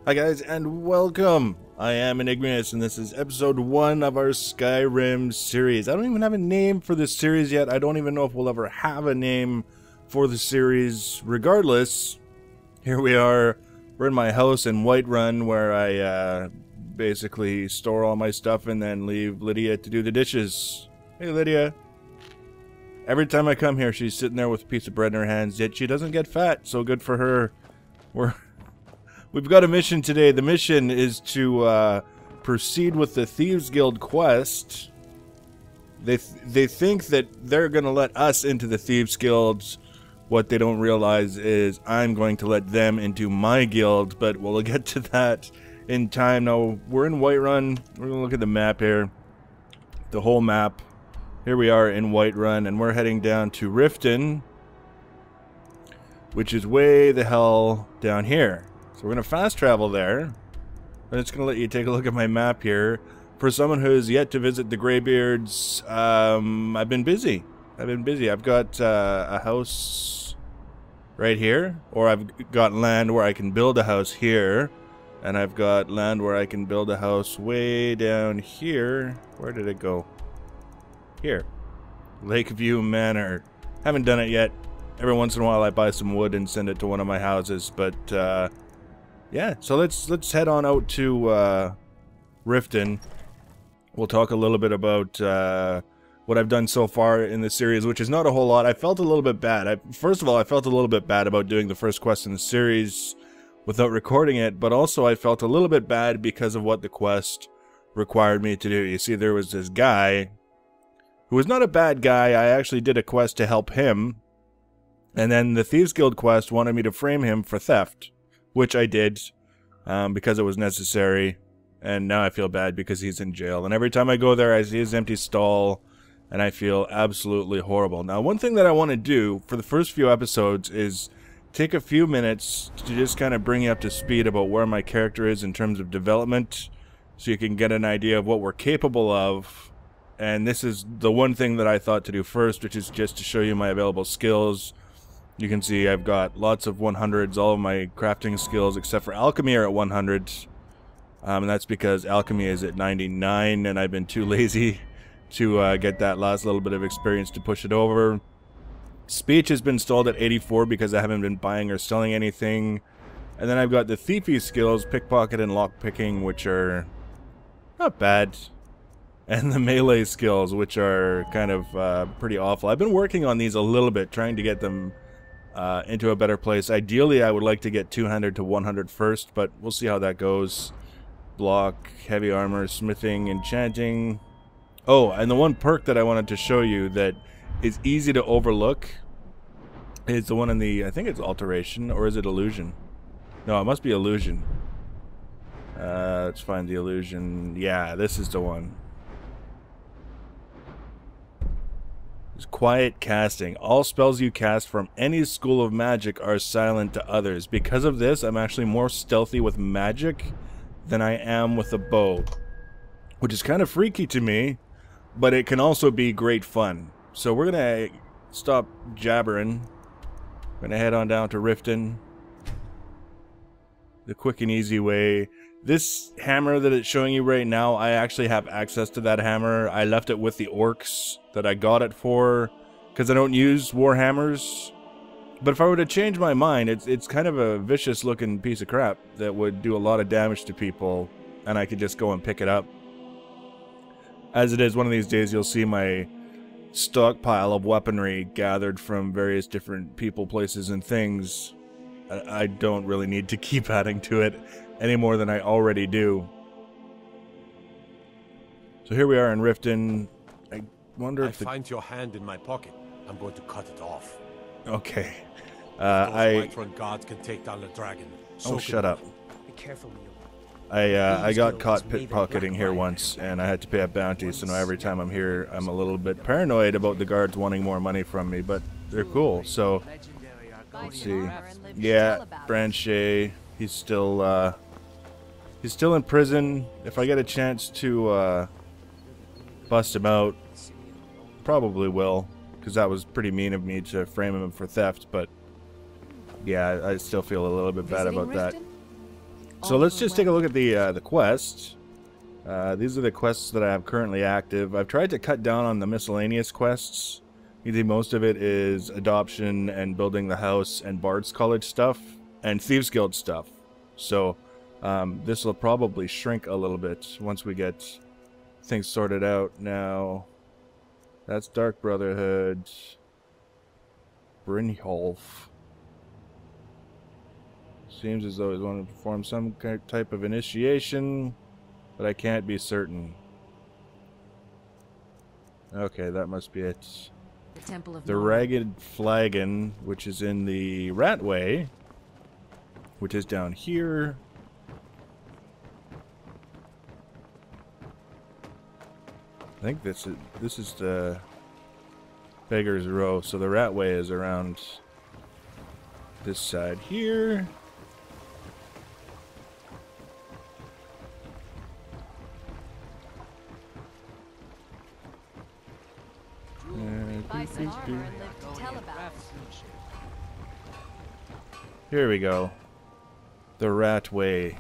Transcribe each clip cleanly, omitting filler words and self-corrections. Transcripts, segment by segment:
Hi guys, and welcome! I am Enigmia, and this is episode 1 of our Skyrim series. I don't even have a name for this series yet. I don't even know if we'll ever have a name for the series. Regardless, here we are. We're in my house in Whiterun, where I basically store all my stuff and then leave Lydia to do the dishes. Hey Lydia! Every time I come here, she's sitting there with a piece of bread in her hands, yet she doesn't get fat, so good for her. We've got a mission today. The mission is to proceed with the Thieves Guild quest. They think that they're going to let us into the Thieves Guild. What they don't realize is I'm going to let them into my guild, but we'll get to that in time. Now, we're in Whiterun. We're going to look at the map here. The whole map. Here we are in Whiterun, and we're heading down to Riften, which is way the hell down here. So we're going to fast travel there. I'm just going to let you take a look at my map here. For someone who's yet to visit the Greybeards, I've been busy. I've got a house right here, or I've got land where I can build a house here, and I've got land where I can build a house way down here. Where did it go? Here. Lakeview Manor. Haven't done it yet. Every once in a while I buy some wood and send it to one of my houses, but yeah, so let's head on out to Riften. We'll talk a little bit about what I've done so far in the series, which is not a whole lot. I felt a little bit bad. First of all, I felt a little bit bad about doing the first quest in the series without recording it, but also I felt a little bit bad because of what the quest required me to do. You see, there was this guy who was not a bad guy. I actually did a quest to help him, and then the Thieves Guild quest wanted me to frame him for theft, which I did because it was necessary, and now I feel bad because he's in jail. And every time I go there, I see his empty stall, and I feel absolutely horrible. Now, one thing that I want to do for the first few episodes is take a few minutes to just kind of bring you up to speed about where my character is in terms of development, so you can get an idea of what we're capable of. And this is the one thing that I thought to do first, which is just to show you my available skills. You can see I've got lots of 100s, all of my crafting skills except for alchemy are at 100. And that's because alchemy is at 99 and I've been too lazy to get that last little bit of experience to push it over. Speech has been stalled at 84 because I haven't been buying or selling anything. And then I've got the thiefy skills, pickpocket and lockpicking, which are not bad. And the melee skills, which are kind of pretty awful. I've been working on these a little bit, trying to get them into a better place. Ideally, I would like to get 200 to 100 first, but we'll see how that goes. Block, heavy armor, smithing, enchanting. Oh, and the one perk that I wanted to show you that is easy to overlook is the one in the, I think it's alteration, or is it illusion? No, it must be illusion. Let's find the illusion. Yeah, this is the one. Quiet casting. All spells you cast from any school of magic are silent to others. Because of this, I'm actually more stealthy with magic than I am with a bow, which is kind of freaky to me, but it can also be great fun. So we're gonna stop jabbering. We're gonna head on down to Riften, the quick and easy way. This hammer that it's showing you right now, I actually have access to that hammer. I left it with the orcs that I got it for, because I don't use war hammers. But if I were to change my mind, it's kind of a vicious looking piece of crap that would do a lot of damage to people, and I could just go and pick it up. As it is, one of these days you'll see my stockpile of weaponry gathered from various different people, places, and things. I don't really need to keep adding to it any more than I already do. So here we are in Riften. I wonder if I find your hand in my pocket. I'm going to cut it off. Okay. Those Whiterun guards can take down the dragon. Oh, shut up. Be careful when you... I got caught pickpocketing here once, and I had to pay a bounty, so now every time I'm here, I'm a little bit paranoid about the guards wanting more money from me, but they're cool, so... Let's see. Yeah, Branchet, he's still in prison. If I get a chance to bust him out, probably will, because that was pretty mean of me to frame him for theft, but yeah, I still feel a little bit bad about that. So let's just take a look at the quests. These are the quests that I have currently active. I've tried to cut down on the miscellaneous quests. You think most of it is adoption and building the house and Bard's College stuff and Thieves Guild stuff. So this will probably shrink a little bit once we get things sorted out. Now, that's Dark Brotherhood. Brynjolf. Seems as though he's wanting to perform some type of initiation, but I can't be certain. Okay, that must be it. The Temple of The Ragged Flagon, which is in the Ratway, which is down here. I think this is the Beggar's Row, so the Ratway is around this side here. Here we go. The Ratway.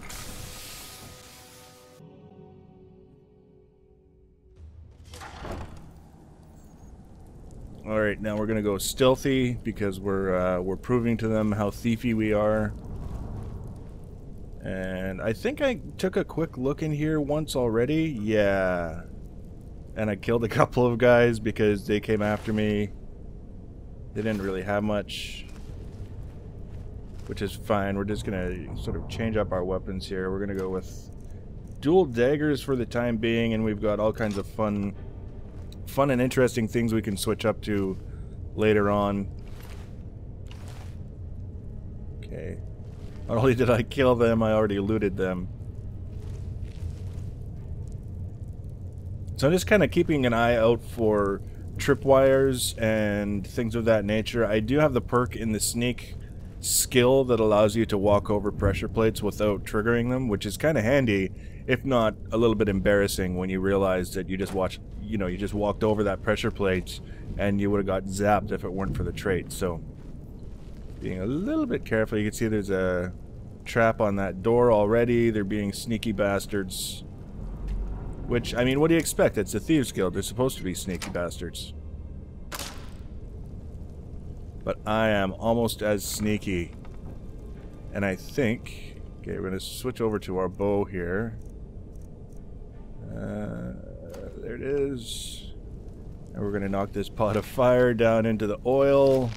Alright, now we're gonna go stealthy because we're proving to them how thiefy we are. And I think I took a quick look in here once already. Yeah. And I killed a couple of guys because they came after me. They didn't really have much, which is fine. We're just gonna sort of change up our weapons here. We're gonna go with dual daggers for the time being, and we've got all kinds of fun and interesting things we can switch up to later on. Okay. Not only did I kill them, I already looted them. So I'm just kind of keeping an eye out for tripwires and things of that nature. I do have the perk in the sneak skill that allows you to walk over pressure plates without triggering them, which is kind of handy, if not a little bit embarrassing when you realize that you just walked over that pressure plate and you would have got zapped if it weren't for the trait. So being a little bit careful. You can see there's a trap on that door already. They're being sneaky bastards. Which, I mean, what do you expect? It's the Thieves Guild. They're supposed to be sneaky bastards. But I am almost as sneaky. And I think... Okay, we're going to switch over to our bow here. There it is. And we're going to knock this pot of fire down into the oil.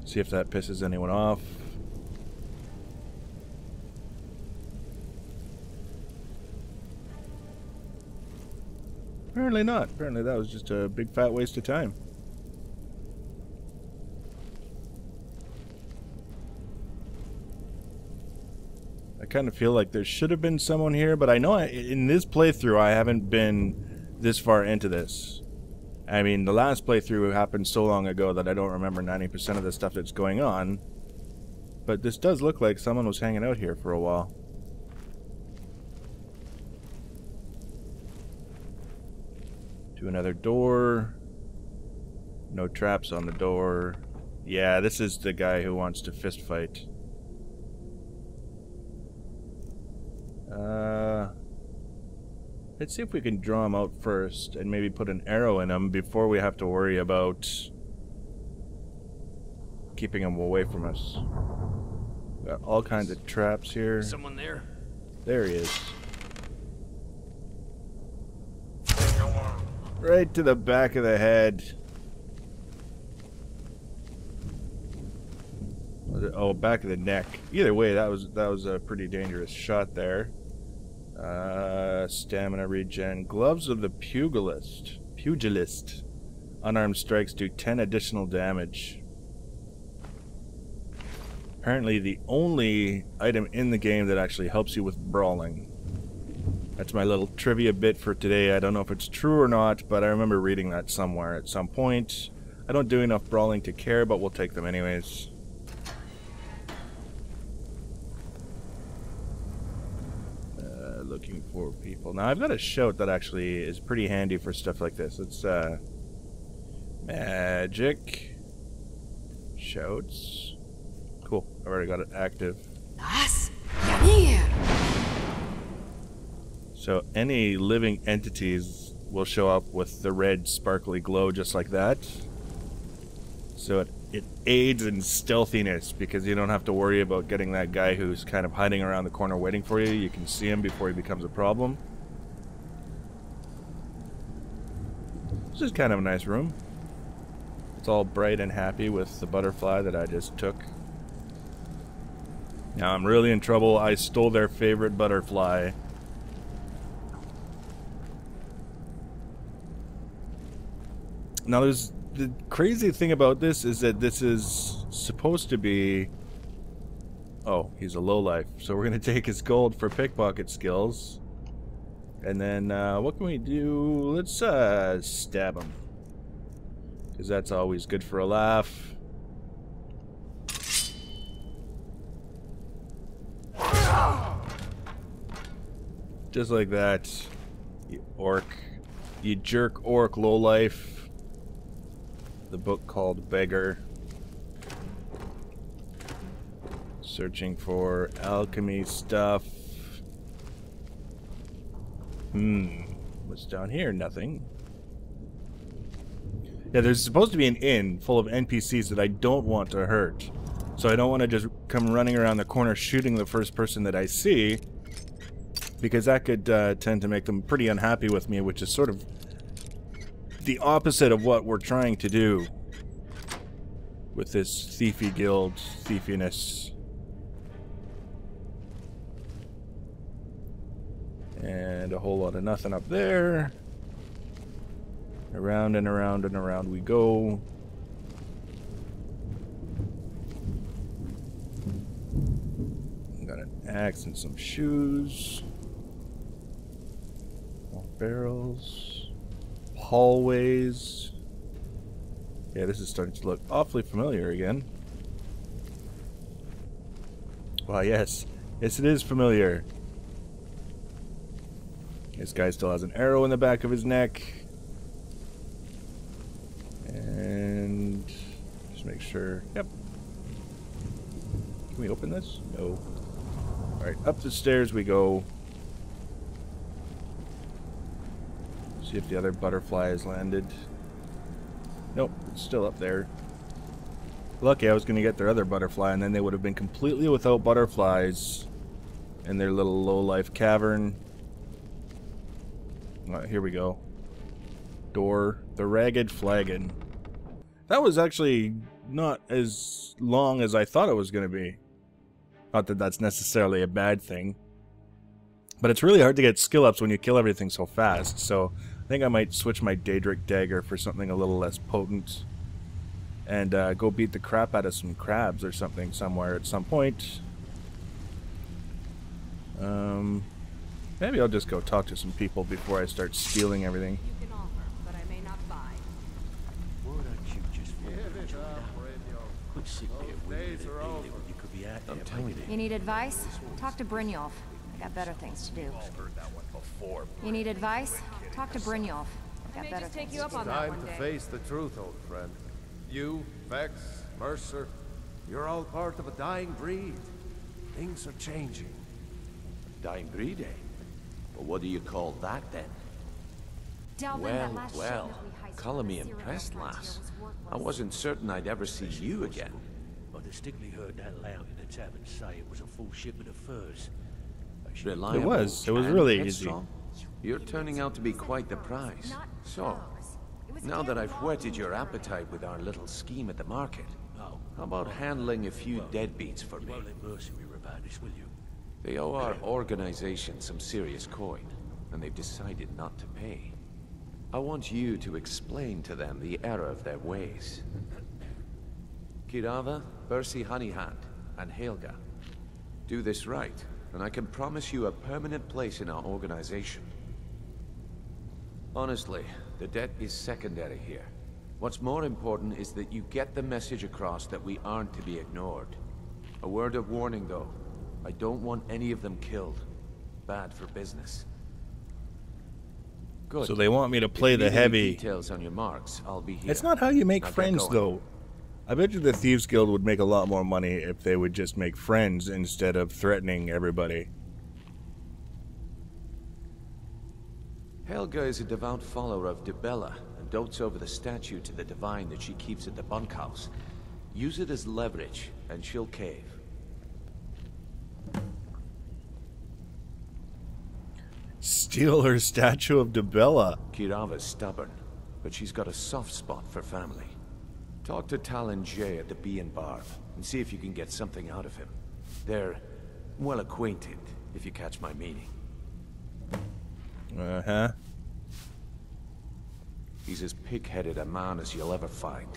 See if that pisses anyone off. Apparently not. Apparently that was just a big fat waste of time. I kind of feel like there should have been someone here, but I know in this playthrough I haven't been this far into this. I mean, the last playthrough happened so long ago that I don't remember 90% of the stuff that's going on. But this does look like someone was hanging out here for a while. To another door. No traps on the door. Yeah, this is the guy who wants to fist fight. Let's see if we can draw him out first and maybe put an arrow in him before we have to worry about keeping him away from us. Got all kinds of traps here. Someone there? There he is. Right to the back of the head. Oh, back of the neck. Either way, that was a pretty dangerous shot there. Stamina regen. Gloves of the Pugilist. Unarmed strikes do 10 additional damage. Apparently the only item in the game that actually helps you with brawling. That's my little trivia bit for today. I don't know if it's true or not, but I remember reading that somewhere at some point. I don't do enough brawling to care, but we'll take them anyways. Looking for people. Now I've got a shout that actually is pretty handy for stuff like this. It's Magic. Shouts. Cool. I already got it active. So any living entities will show up with the red sparkly glow just like that. So it aids in stealthiness because you don't have to worry about getting that guy who's kind of hiding around the corner waiting for you. You can see him before he becomes a problem. This is kind of a nice room. It's all bright and happy with the butterfly that I just took. Now I'm really in trouble. I stole their favorite butterfly. Now there's the crazy thing about this is that this is supposed to be... Oh, he's a lowlife. So we're going to take his gold for pickpocket skills. And then, what can we do? Let's, stab him. Because that's always good for a laugh. Just like that. You orc. You jerk orc lowlife. The book called Beggar. Searching for alchemy stuff. What's down here? Nothing. Yeah, there's supposed to be an inn full of NPCs that I don't want to hurt. So I don't want to just come running around the corner shooting the first person that I see. Because that could tend to make them pretty unhappy with me, which is sort of the opposite of what we're trying to do with this thiefy guild thiefiness. And a whole lot of nothing up there. Around and around and around we go. Got an axe and some shoes. More barrels. Hallways. Yeah, this is starting to look awfully familiar again. Why, yes. Yes, it is familiar. This guy still has an arrow in the back of his neck. And just make sure. Yep. Can we open this? No. Alright, up the stairs we go. See if the other butterfly has landed. Nope, it's still up there. Lucky I was going to get their other butterfly, and then they would have been completely without butterflies in their little low-life cavern. Here we go. Door. The Ragged Flagon. That was actually not as long as I thought it was going to be. Not that that's necessarily a bad thing. But it's really hard to get skill ups when you kill everything so fast, so I think I might switch my Daedric Dagger for something a little less potent. And go beat the crap out of some crabs or something somewhere at some point. Maybe I'll just go talk to some people before I start stealing everything. You can offer, but I may not buy. Why don't you just quit sitting there waiting when you could be out there? I'm telling you. You need advice? Talk to Brynjolf. I got better things to do. You need advice? Talk to Brynjolf. I got better things to do. Time to face the truth, old friend. You, Vex, Mercer, you're all part of a dying breed. Things are changing. Dying breed, eh? Well, what do you call that then? Well, color me impressed, lass. I wasn't certain I'd ever see you again. I distinctly heard that loud in the tavern say it was a full shipment of furs. Reliable, It was really easy. You're turning out to be quite the prize. So, now that I've whetted your appetite with our little scheme at the market, how about handling a few deadbeats for me? You won't let Mercenary about this, will you? They owe our organization some serious coin, and they've decided not to pay. I want you to explain to them the error of their ways. Kirava, Bersi Honeyhand, and Helga. Do this right, and I can promise you a permanent place in our organization. Honestly, the debt is secondary here. What's more important is that you get the message across that we aren't to be ignored. A word of warning, though. I don't want any of them killed. Bad for business. Good. So they want me to play If you the need any heavy. details on your marks, I'll be here. It's not how you make Now get friends, going. though. I bet you the Thieves Guild would make a lot more money if they would just make friends instead of threatening everybody. Helga is a devout follower of Dibella and dotes over the statue to the divine that she keeps at the bunkhouse. Use it as leverage, and she'll cave. Steal her statue of Dibella. Kirava's stubborn, but she's got a soft spot for family. Talk to Talon Jay at the Bee and Barb, and see if you can get something out of him. They're well acquainted, if you catch my meaning. Uh-huh. He's as pig-headed a man as you'll ever find.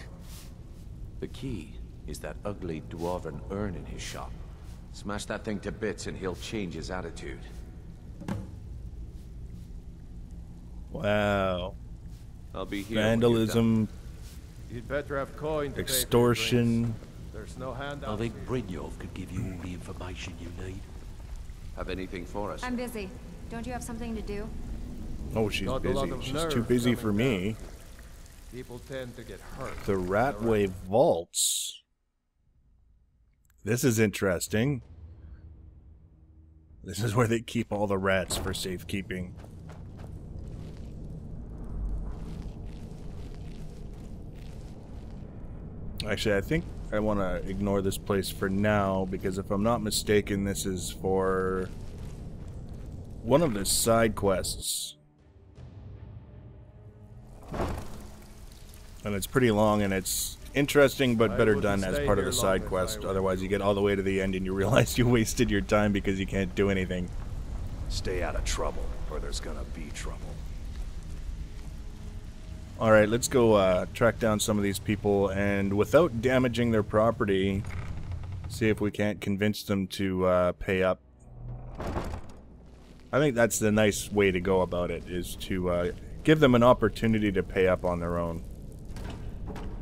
The key is that ugly dwarven urn in his shop. Smash that thing to bits and he'll change his attitude. Wow. I'll be here. Vandalism, You'd better have coin to pay for your extortion. drinks. There's no handout. I think Brynjolf could give you all the information you need. Have anything for us? I'm busy. Don't you have something to do? Oh, she's Got a lot busy. of She's nerve too busy coming for me. People tend to get hurt. The Ratway vaults. This is interesting. This is where they keep all the rats for safekeeping. Actually, I think I want to ignore this place for now, because if I'm not mistaken, this is for one of the side quests. And it's pretty long, and it's interesting, but better done as part of the side quest. Otherwise, you get all the way to the end and you realize you wasted your time because you can't do anything. Stay out of trouble, or there's gonna be trouble. Alright, let's go track down some of these people, and without damaging their property, see if we can't convince them to pay up. I think that's the nice way to go about it, is to give them an opportunity to pay up on their own.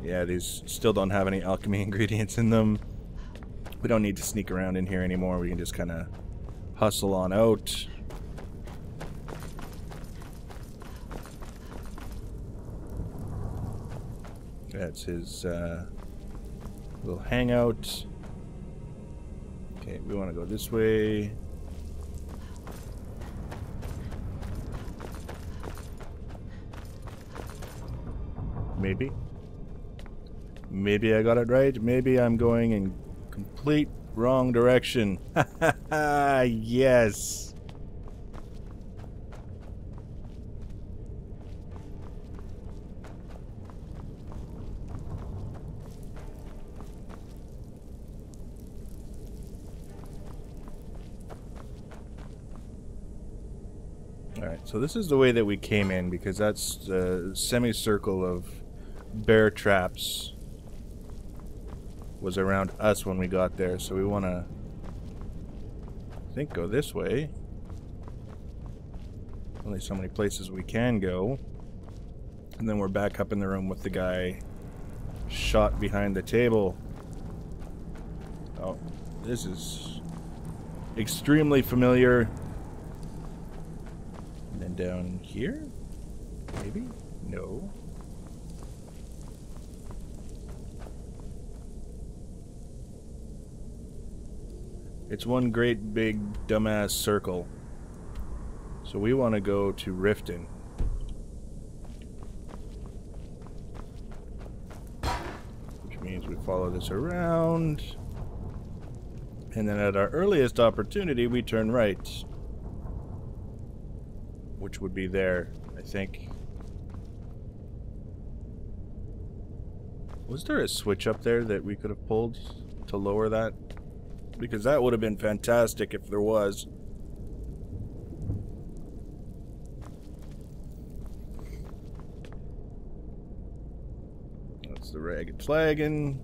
Yeah, these still don't have any alchemy ingredients in them. We don't need to sneak around in here anymore. We can just kind of hustle on out. That's his little hangout. Okay, we want to go this way. Maybe. Maybe I got it right. Maybe I'm going in complete wrong direction. Ha ha ha! Yes! Alright, so this is the way that we came in, because that's the semicircle of bear traps was around us when we got there, so we want to, I think, go this way. Only so many places we can go. And then we're back up in the room with the guy shot behind the table. Oh, this is extremely familiar. And then down here? Maybe? No. It's one great big dumbass circle. So we want to go to Riften. Which means we follow this around. And then at our earliest opportunity, we turn right. Which would be there, I think. Was there a switch up there that we could have pulled to lower that? Because that would have been fantastic if there was. That's the Ragged Flagon.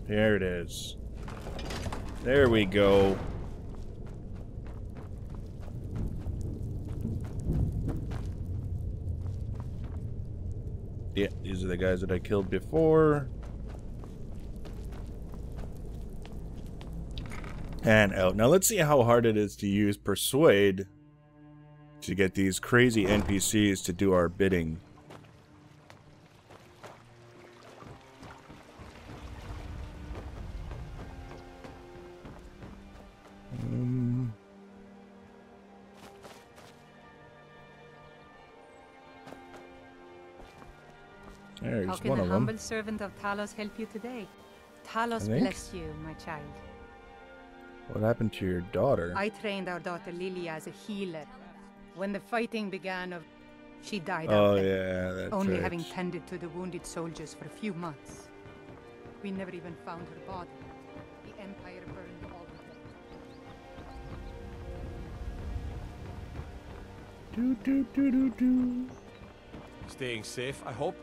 There it is. There we go. Yeah, these are the guys that I killed before. And out. Now let's see how hard it is to use Persuade to get these crazy NPCs to do our bidding. There's How can one a of them. humble servant of Talos help you today? Talos I think. bless you, my child. What happened to your daughter? I trained our daughter Lilia as a healer. When the fighting began, she died Oh out there, yeah, that's only right. having tended to the wounded soldiers for a few months. We never even found her body. The Empire burned all of them. Do, do, do, do, do. Staying safe, I hope.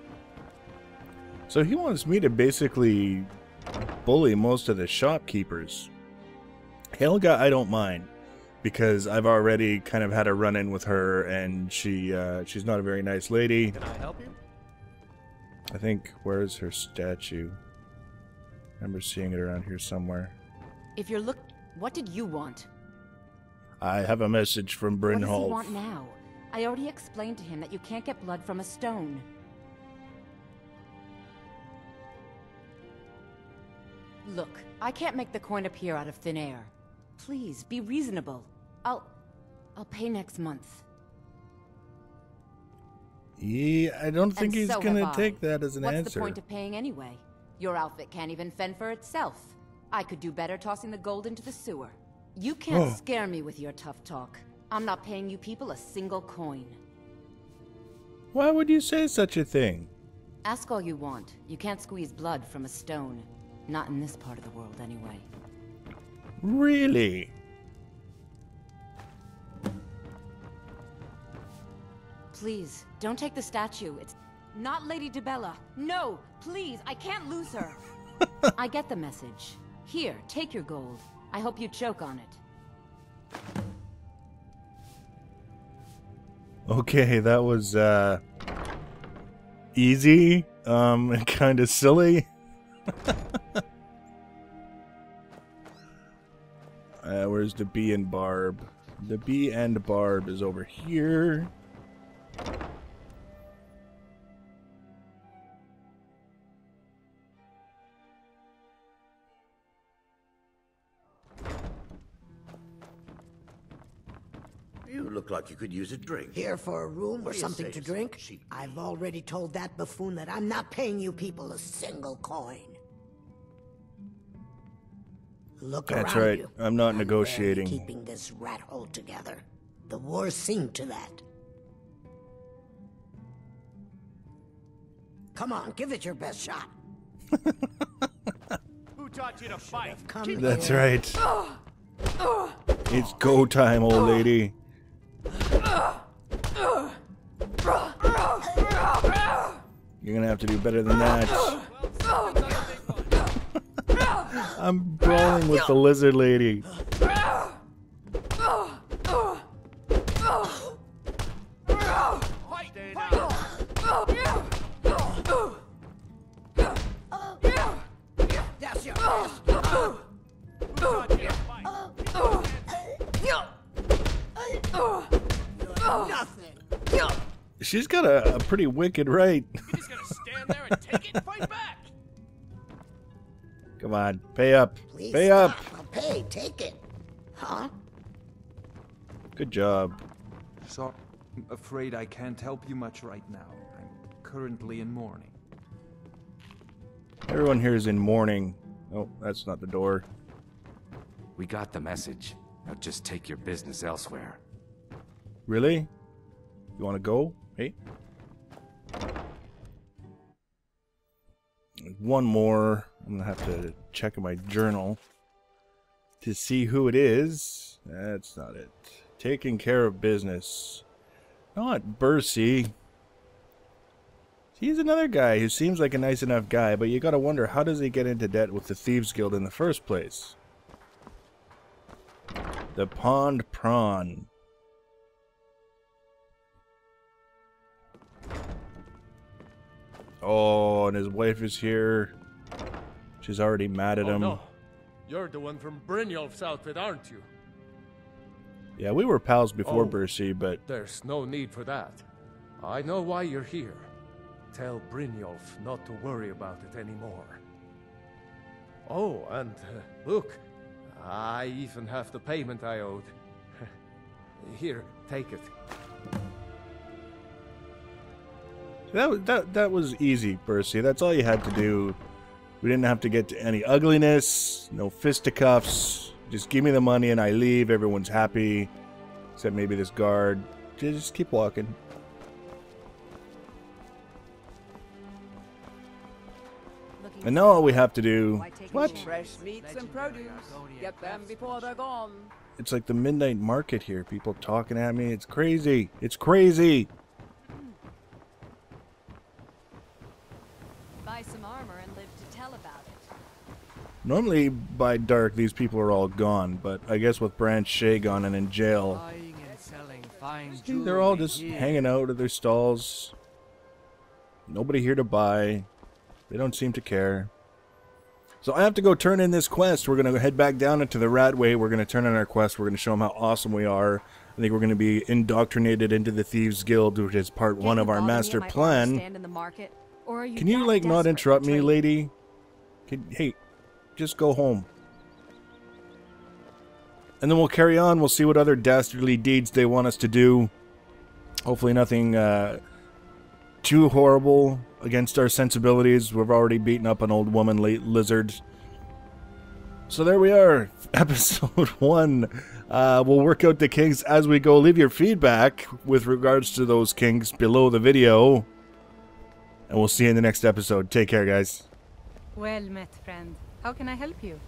So he wants me to basically bully most of the shopkeepers. Helga, I don't mind, because I've already kind of had a run-in with her, and she's not a very nice lady. Can I help you? I think, where's her statue? I remember seeing it around here somewhere. If you're what did you want? I have a message from What does he Brynholf. want now? I already explained to him that you can't get blood from a stone. Look, I can't make the coin appear out of thin air. Please, be reasonable. I'll pay next month. Yeah, I don't think And he's so gonna have I. take that as an What's answer. the point of paying anyway? Your outfit can't even fend for itself. I could do better tossing the gold into the sewer. You can't scare me with your tough talk. I'm not paying you people a single coin. Why would you say such a thing? Ask all you want. You can't squeeze blood from a stone. Not in this part of the world, anyway. Really? Please, don't take the statue. It's not Lady Dibella. No, please, I can't lose her. I get the message. Here, take your gold. I hope you choke on it. Okay, that was easy, and kind of silly. Where's the bee and barb? The bee and barb is over here. You look like you could use a drink. Here for a room or What do you something say to to drink? some cheap- I've already told that buffoon that I'm not paying you people a single coin. Look That's around right. you. I'm not barely negotiating. keeping this rat hole together. The war's seen to that. Come on, give it your best shot. Who taught you to fight? Come That's here. right. It's go time, old lady. You're gonna have to do better than that. I'm brawling with the lizard lady. That's your best. Nothing. She's got a pretty wicked right. You're just gonna stand there and take it and fight back. Come on, pay up. Please Pay stop. up. I'll pay. Take it. Huh? Good job. So, I'm afraid I can't help you much right now. I'm currently in mourning. Everyone here is in mourning. Oh, that's not the door. We got the message. Now just take your business elsewhere. Really? You want to go? Hey. One more. I'm going to have to check in my journal to see who it is. That's not it. Taking care of business. Not Bercy. He's another guy who seems like a nice enough guy, but you gotta wonder, how does he get into debt with the Thieves Guild in the first place? The Pond Prawn. Oh, and his wife is here. She's already mad at him. No. You're the one from Brynjolf's outfit, aren't you? Yeah, we were pals before Oh, Bercy, but... There's no need for that. I know why you're here. Tell Brynjolf not to worry about it anymore. Oh, and look, I even have the payment I owed. Here, take it. That was easy, Bercy. That's all you had to do. We didn't have to get to any ugliness, no fisticuffs. Just give me the money and I leave. Everyone's happy. Except maybe this guard. Just keep walking. And now all we have to do... What? Fresh meats and produce. Get them before they're gone. It's like the midnight market here. People talking at me. It's crazy. It's crazy. Buy some armor and live to tell about it. Normally, by dark, these people are all gone. But I guess with Branch Shay gone and in jail, Buying and selling fine they're all just hanging out at their stalls. Nobody here to buy. They don't seem to care. So I have to go turn in this quest. We're going to head back down into the Ratway. We're going to turn in our quest. We're going to show them how awesome we are. I think we're going to be indoctrinated into the Thieves Guild, which is part one of our master plan. Can you, like, not interrupt me, lady? Hey, just go home. And then we'll carry on. We'll see what other dastardly deeds they want us to do. Hopefully nothing too horrible against our sensibilities. We've already beaten up an old woman lizard. So there we are, episode 1. We'll work out the kinks as we go. Leave your feedback with regards to those kinks below the video. And we'll see you in the next episode. Take care, guys. Well met, friend. How can I help you?